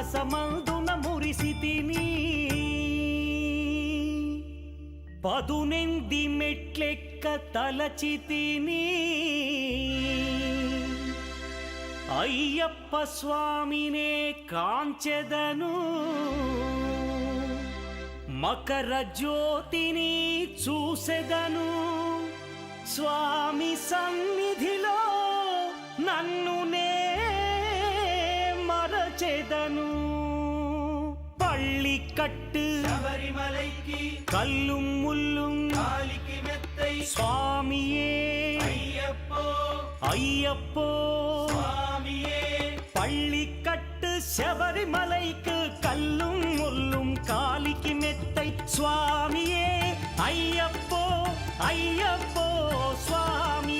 రసమందున మురిసితిని పదునెంది మెట్లెక్క తలచితిని అయ్యప్ప స్వామినే కాంచెదను మకర జ్యోతిని చూసెదను స్వామి సన్నిధిలో నన్ను నే మరచెదను பள்ளி கட்டு சபரிமலைக்கு கல்லும் முள்ளும் காலிக்கு மெத்தை சுவாமியே ஐயப்போ ஐயப்போ சுவாமியே பள்ளி கட்டு சபரிமலைக்கு கல்லும் முள்ளும் காலிக்கு மெத்தை சுவாமியே ஐயப்போ ஐயப்போ சுவாமி